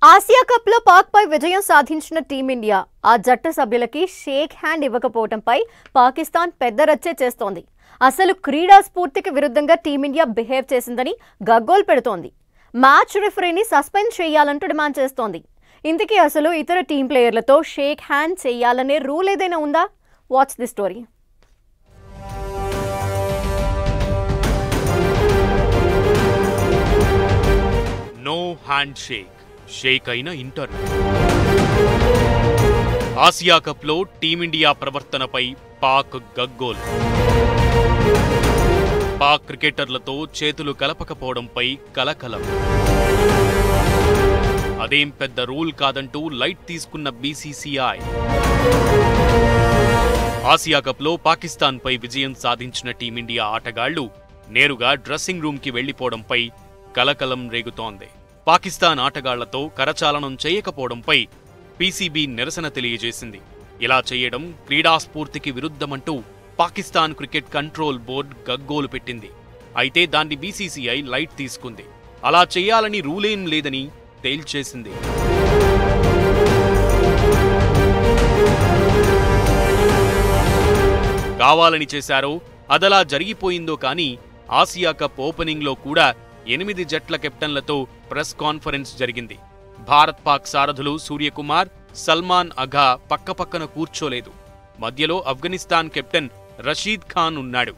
Asia cup లో పాక్ పై విజయం సాధించిన టీమిండియా ఆ జట్టు సభ్యులకి షేక్ హ్యాండ్ ఇవ్వకపోవడంపై పాకిస్తాన్ పెద్ద రచ్చే చేస్తోంది. అసలు క్రీడా స్ఫూర్తికి విరుద్ధంగా టీమిండియా బిహేవ్ చేసిందని గగ్గోలు పెడుతోంది. మ్యాచ్ రిఫరీని సస్పెండ్ చేయాలంటూ డిమాండ్ చేస్తోంది. ఇంతకీ అసలు ఇతర టీం ప్లేయర్లతో షేక్ హ్యాండ్ చేయాలనే రూల్ ఏదైనా ఉందా? Watch the story. No hand shake అయిన ఇంటర్వ్యూ. ఆసియా కప్లో టీమిండియా ప్రవర్తనపై పాక్ గగ్గోలు. పాక్ క్రికెటర్లతో చేతులు కలపకపోవడంపై కలకలం. అదేం పెద్ద రూల్ కాదంటూ లైట్ తీసుకున్న బీసీసీఐ. ఆసియా కప్లో పాకిస్తాన్పై విజయం సాధించిన టీమిండియా ఆటగాళ్లు నేరుగా డ్రెస్సింగ్ రూమ్కి వెళ్లిపోవడంపై కలకలం రేగుతోంది. పాకిస్తాన్ ఆటగాళ్లతో కరచాలనం చేయకపోవడంపై పీసీబీ నిరసన తెలియజేసింది. ఇలా చేయడం క్రీడాస్ఫూర్తికి విరుద్ధమంటూ పాకిస్తాన్ క్రికెట్ కంట్రోల్ బోర్డు గగ్గోలు పెట్టింది. అయితే దాన్ని బీసీసీఐ లైట్ తీసుకుంది. అలా చేయాలని రూలేం లేదని తేల్చేసింది. కావాలని చేశారో అదలా జరిగిపోయిందో కానీ ఆసియా కప్ ఓపెనింగ్లో కూడా 8 జట్ల కెప్టెన్లతో ప్రెస్ కాన్ఫరెన్స్ జరిగింది. భారత్ పాక్ సారథులు సూర్యకుమార్, సల్మాన్ అఘా పక్కపక్కన కూర్చోలేదు. మధ్యలో ఆఫ్ఘనిస్తాన్ కెప్టెన్ రషీద్ ఖాన్ ఉన్నాడు.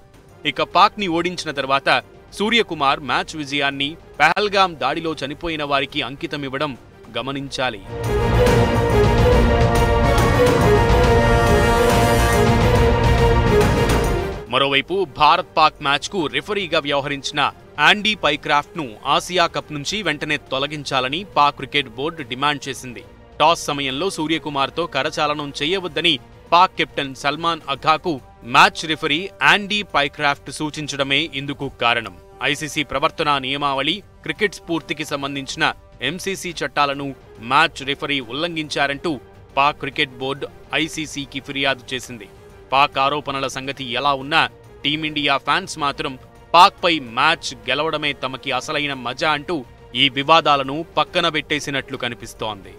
ఇక పాక్ని ఓడించిన తర్వాత సూర్యకుమార్ మ్యాచ్ విజయాన్ని పహల్గామ్ దాడిలో చనిపోయిన వారికి అంకితమివ్వడం గమనించాలి. మరోవైపు భారత్ పాక్ మ్యాచ్కు రిఫరీగా వ్యవహరించిన ఆండీ పైక్రాఫ్ట్ను ఆసియా కప్ నుంచి వెంటనే తొలగించాలని పాక్ క్రికెట్ బోర్డు డిమాండ్ చేసింది. టాస్ సమయంలో సూర్యకుమార్తో కరచాలనం చేయవద్దని పాక్ కెప్టెన్ సల్మాన్ అఘాకు మ్యాచ్ రిఫరీ ఆండీ పైక్రాఫ్ట్ సూచించడమే ఇందుకు కారణం. ఐసీసీ ప్రవర్తనా నియమావళి, క్రికెట్ స్ఫూర్తికి సంబంధించిన ఎంసీసీ చట్టాలను మ్యాచ్ రిఫరీ ఉల్లంఘించారంటూ పాక్ క్రికెట్ బోర్డు ఐసీసీకి ఫిర్యాదు చేసింది. పాక్ ఆరోపణల సంగతి ఎలా ఉన్నా టీమిండియా ఫ్యాన్స్ మాత్రం పాక్పై మ్యాచ్ గెలవడమే తమకి అసలైన మజా అంటూ ఈ వివాదాలను పక్కన పెట్టేసినట్లు కనిపిస్తోంది.